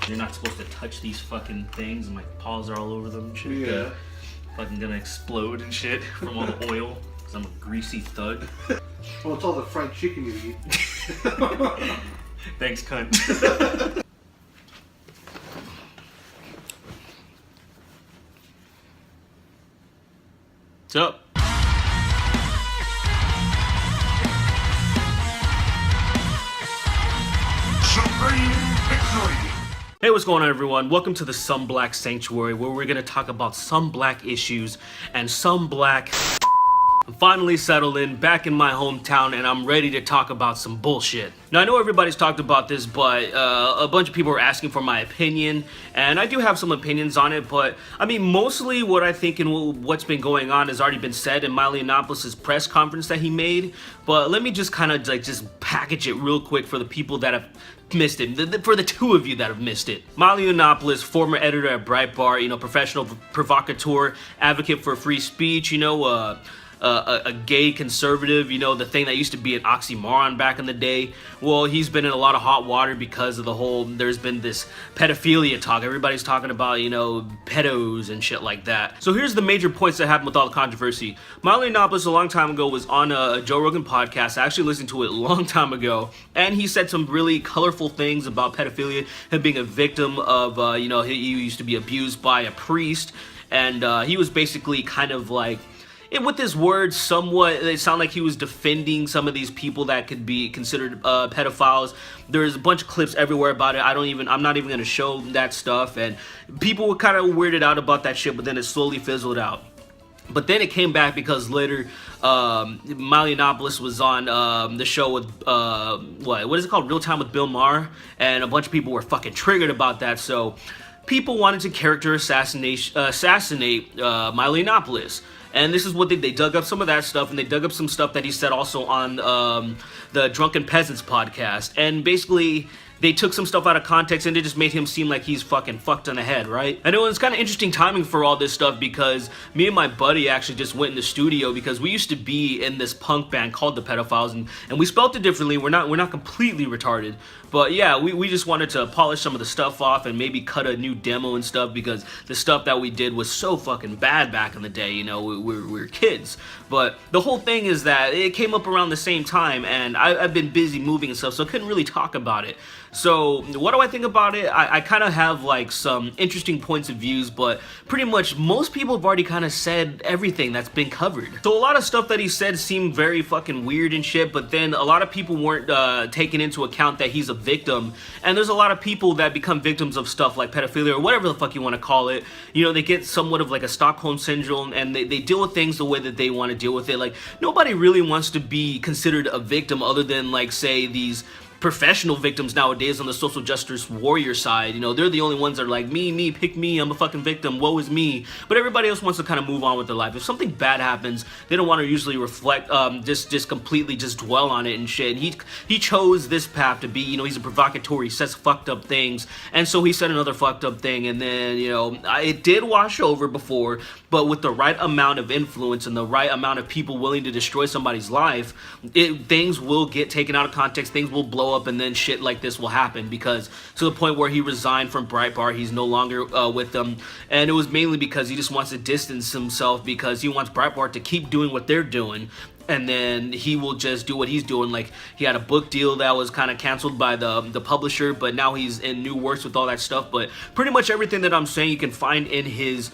You're not supposed to touch these fucking things, and my paws are all over them and shit. Yeah. Fucking gonna explode and shit from all the oil, because I'm a greasy thug. Well, it's all the fried chicken you eat. Thanks, cunt. What's up? Hey, what's going on, everyone? Welcome to the Some Black Sanctuary, where we're gonna talk about some black issues and some black. I'm finally settled in, back in my hometown, and I'm ready to talk about some bullshit. Now, I know everybody's talked about this, but a bunch of people are asking for my opinion, and I do have some opinions on it, but I mean, mostly what I think and what's been going on has already been said in Milo press conference that he made, but let me just kind of like just package it real quick for the people that have missed it, for the two of you that have missed it. Milo, former editor at Breitbart, you know, professional provocateur, advocate for free speech, you know, a gay conservative, you know, the thing that used to be an oxymoron back in the day. Well, he's been in a lot of hot water because of the whole, there's been this pedophilia talk. Everybody's talking about, you know, pedos and shit like that. So here's the major points that happened with all the controversy. Milo a long time ago was on a Joe Rogan podcast. I actually listened to it a long time ago, and he said some really colorful things about pedophilia, him being a victim of, you know, he used to be abused by a priest, and he was basically kind of like, with his words, somewhat, they sound like he was defending some of these people that could be considered pedophiles. There's a bunch of clips everywhere about it. I'm not even going to show that stuff, and people were kind of weirded out about that shit, but then it slowly fizzled out. But then it came back because later, Milo was on the show with, what is it called? Real Time with Bill Maher, and a bunch of people were fucking triggered about that, so people wanted to character assassinate Milo. And this is what they dug up some of that stuff, and they dug up some stuff that he said also on the Drunken Peasants podcast. And basically, they took some stuff out of context and it just made him seem like he's fucking fucked on the head, right? I know it's kind of interesting timing for all this stuff because me and my buddy actually just went in the studio because we used to be in this punk band called The Pedophiles, and we spelt it differently. We're not completely retarded. But yeah, we just wanted to polish some of the stuff off and maybe cut a new demo and stuff because the stuff that we did was so fucking bad back in the day, you know, we were kids. But the whole thing is that it came up around the same time, and I've been busy moving and stuff, so I couldn't really talk about it. So what do I think about it? I kind of have like some interesting points of views, but pretty much most people have already kind of said everything that's been covered. So a lot of stuff that he said seemed very fucking weird and shit, but then a lot of people weren't taking into account that he's a victim, and there's a lot of people that become victims of stuff like pedophilia or whatever the fuck you want to call it. You know, they get somewhat of like a Stockholm syndrome, and they deal with things the way that they want to deal with it. Like, nobody really wants to be considered a victim other than, like, say, these professional victims nowadays on the social justice warrior side. You know, they're the only ones that are like, me, pick me, I'm a fucking victim, woe is me. But everybody else wants to kind of move on with their life. If something bad happens, they don't want to usually reflect, just completely just dwell on it and shit. And he chose this path to be, you know, he's a provocateur, he says fucked up things, and so he said another fucked up thing, and then, you know, it did wash over before, but with the right amount of influence and the right amount of people willing to destroy somebody's life, things will get taken out of context, things will blow up, and then shit like this will happen, because to the point where he resigned from Breitbart, he's no longer with them, and it was mainly because he just wants to distance himself because he wants Breitbart to keep doing what they're doing, and then he will just do what he's doing. Like, he had a book deal that was kind of canceled by the publisher, but now he's in new works with all that stuff. But pretty much everything that I'm saying you can find in his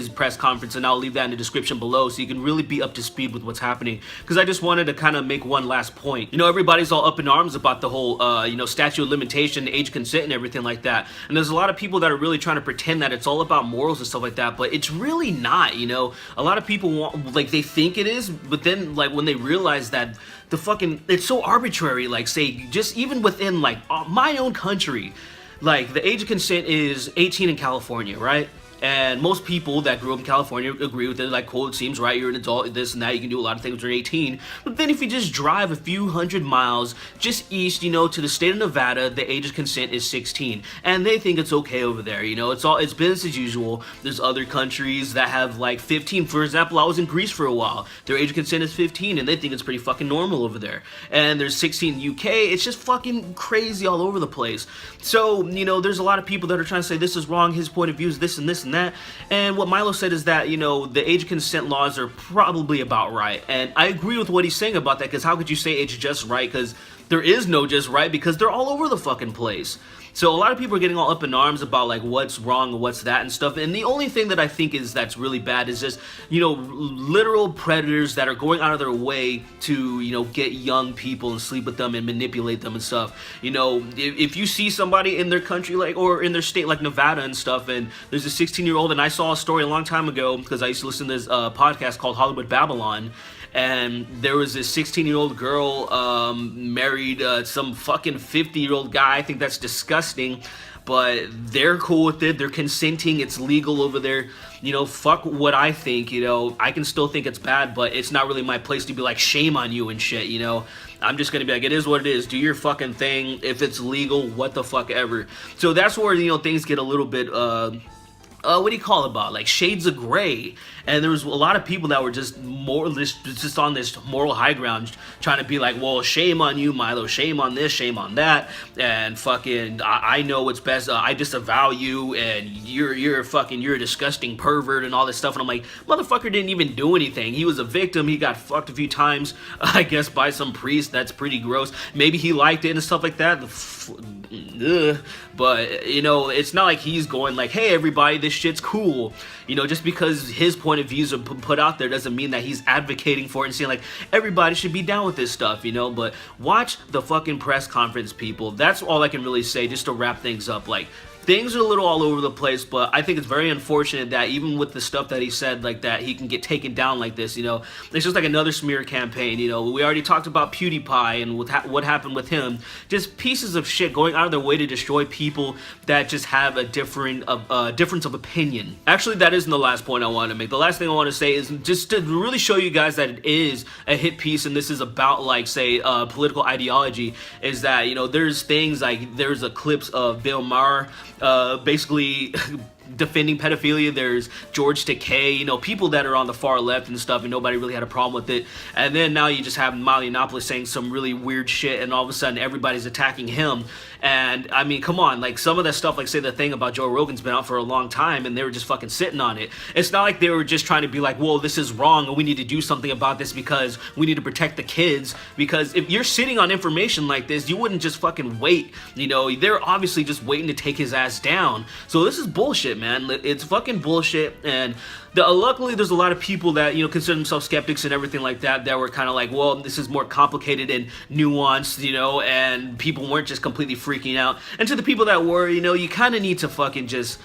press conference, and I'll leave that in the description below so you can really be up to speed with what's happening, because I just wanted to kind of make one last point. You know, everybody's all up in arms about the whole you know, statute of limitation, age consent, and everything like that, and there's a lot of people that are really trying to pretend that it's all about morals and stuff like that, but it's really not. You know, a lot of people want, like, they think it is, but then, like, when they realize that the fucking, it's so arbitrary, like, say, just even within, like, my own country, like, the age of consent is 18 in California, right? And most people that grew up in California agree with it, like, cool, it seems right, you're an adult, this and that, you can do a lot of things when you're 18. But then if you just drive a few hundred miles just east, you know, to the state of Nevada, the age of consent is 16. And they think it's okay over there, you know, it's business as usual. There's other countries that have like 15. For example, I was in Greece for a while. Their age of consent is 15 and they think it's pretty fucking normal over there. And there's 16 in the UK. It's just fucking crazy all over the place. So, you know, there's a lot of people that are trying to say this is wrong, his point of view is this and this and that. And what Milo said is that, you know, the age of consent laws are probably about right. And I agree with what he's saying about that, because how could you say age just right? Because there is no just right, because they're all over the fucking place. So a lot of people are getting all up in arms about like what's wrong and what's that and stuff. And the only thing that I think is that's really bad is just, you know, literal predators that are going out of their way to, you know, get young people and sleep with them and manipulate them and stuff. You know, if you see somebody in their country, like, or in their state, like Nevada and stuff, and there's a 16-year-old, and I saw a story a long time ago because I used to listen to this podcast called Hollywood Babylon. And there was this 16-year-old girl married some fucking 50-year-old guy. I think that's disgusting, but they're cool with it. They're consenting. It's legal over there. You know, fuck what I think, you know. I can still think it's bad, but it's not really my place to be like, shame on you and shit, you know. I'm just gonna be like, it is what it is. Do your fucking thing. If it's legal, what the fuck ever. So that's where, you know, things get a little bit, what do you call it about? Like shades of gray. And there was a lot of people that were just just on this moral high ground trying to be like, well, shame on you, Milo, shame on this, shame on that, and fucking I know what's best, I disavow you, and you're a disgusting pervert and all this stuff. And I'm like, motherfucker didn't even do anything. He was a victim. He got fucked a few times, I guess, by some priest. That's pretty gross. Maybe he liked it and stuff like that. But, you know, it's not like he's going like, hey, everybody, this shit's cool. You know, just because his point of views are put out there doesn't mean that he's advocating for it and saying like, everybody should be down with this stuff, you know. But watch the fucking press conference, people. That's all I can really say just to wrap things up. Like, things are a little all over the place, but I think it's very unfortunate that even with the stuff that he said, like that, he can get taken down like this, you know. It's just like another smear campaign, you know. We already talked about PewDiePie and what happened with him. Just pieces of shit going out of their way to destroy people that just have a difference of opinion. Actually, that isn't the last point I want to make. The last thing I want to say is just to really show you guys that it is a hit piece and this is about, like, say, political ideology, is that, you know, there's things like, there's a clips of Bill Maher basically defending pedophilia. There's George Takei, you know, people that are on the far left and stuff, and nobody really had a problem with it. And then now you just have Milo Yiannopoulos saying some really weird shit, and all of a sudden everybody's attacking him. And I mean, come on, like some of that stuff, like say the thing about Joe Rogan's been out for a long time and they were just fucking sitting on it. It's not like they were just trying to be like, whoa, this is wrong and we need to do something about this because we need to protect the kids. Because if you're sitting on information like this, you wouldn't just fucking wait. You know, they're obviously just waiting to take his ass down. So this is bullshit, man. It's fucking bullshit. And luckily there's a lot of people that, you know, consider themselves skeptics and everything like that, that were kind of like, well, this is more complicated and nuanced, you know, and people weren't just completely freaking out. And to the people that were, you know, you kind of need to fucking just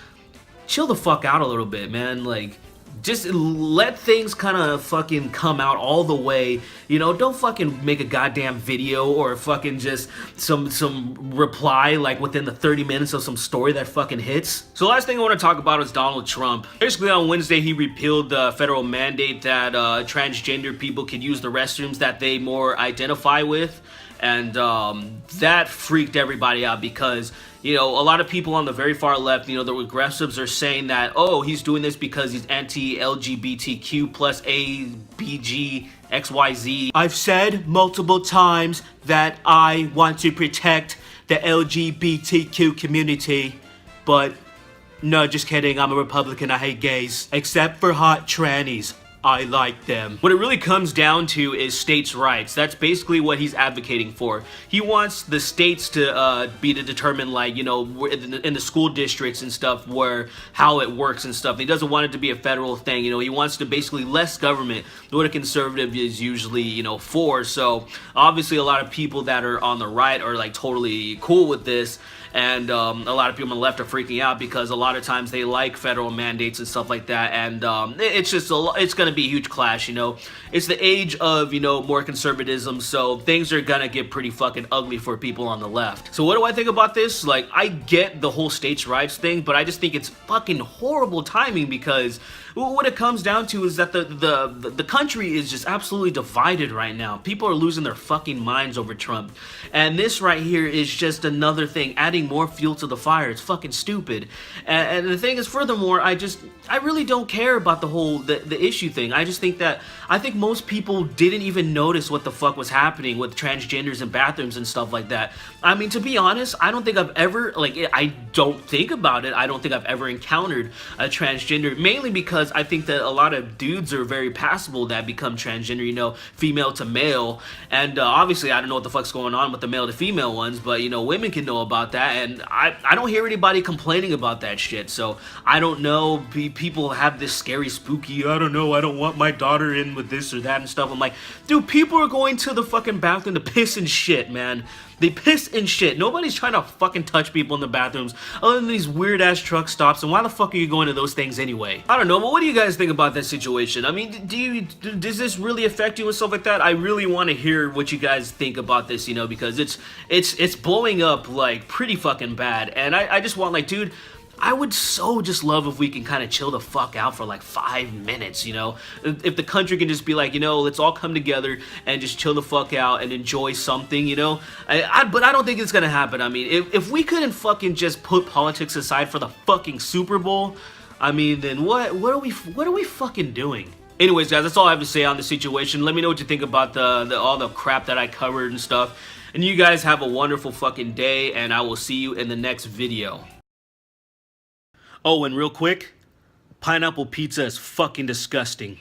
chill the fuck out a little bit, man. Like, just let things kind of fucking come out all the way, you know. Don't fucking make a goddamn video or fucking just some reply like within the 30 minutes of some story that fucking hits. So last thing I want to talk about is Donald Trump. Basically on Wednesday he repealed the federal mandate that transgender people could use the restrooms that they more identify with. And that freaked everybody out because, you know, a lot of people on the very far left, you know, the regressives are saying that, oh, he's doing this because he's anti-LGBTQ plus ABG XYZ. I've said multiple times that I want to protect the LGBTQ community, but no, just kidding. I'm a Republican. I hate gays. Except for hot trannies. I like them. What it really comes down to is states' rights. That's basically what he's advocating for. He wants the states to be to determine, like, you know, in the school districts and stuff, where how it works and stuff. He doesn't want it to be a federal thing. You know, he wants to basically less government, what a conservative is usually, you know, for. So obviously a lot of people that are on the right are like totally cool with this. And a lot of people on the left are freaking out because a lot of times they like federal mandates and stuff like that. And it's just it's going to be a huge clash, you know. It's the age of, you know, more conservatism, so things are gonna get pretty fucking ugly for people on the left. So what do I think about this? Like, I get the whole states' rights thing, but I just think it's fucking horrible timing, because what it comes down to is that the country is just absolutely divided right now. People are losing their fucking minds over Trump. And this right here is just another thing, adding more fuel to the fire. It's fucking stupid. And the thing is, furthermore, I really don't care about the whole the issue thing. I just think that I think most people didn't even notice what the fuck was happening with transgenders in bathrooms and stuff like that. I mean, to be honest, I don't think I've ever, like, I don't think about it. I don't think I've ever encountered a transgender, mainly because I think that a lot of dudes are very passable that become transgender, you know, female to male. And obviously, I don't know what the fuck's going on with the male to female ones, but, you know, women can know about that. And I don't hear anybody complaining about that shit. So I don't know, people have this scary, spooky, I don't know, I don't want my daughter in with this or that and stuff. I'm like, dude, people are going to the fucking bathroom to piss and shit, man. They piss and shit. Nobody's trying to fucking touch people in the bathrooms other than these weird ass truck stops. And why the fuck are you going to those things anyway? I don't know, but what do you guys think about that situation? I mean, does this really affect you and stuff like that? I really want to hear what you guys think about this, you know, because it's blowing up like pretty fucking bad. And I just want, like, dude, I would so just love if we can kind of chill the fuck out for like 5 minutes, you know? If the country can just be like, you know, let's all come together and just chill the fuck out and enjoy something, you know? But I don't think it's gonna happen. I mean, if we couldn't fucking just put politics aside for the fucking Super Bowl, I mean, then what are we fucking doing? Anyways, guys, that's all I have to say on the situation. Let me know what you think about all the crap that I covered and stuff. And you guys have a wonderful fucking day, and I will see you in the next video. Oh, and real quick, pineapple pizza is fucking disgusting.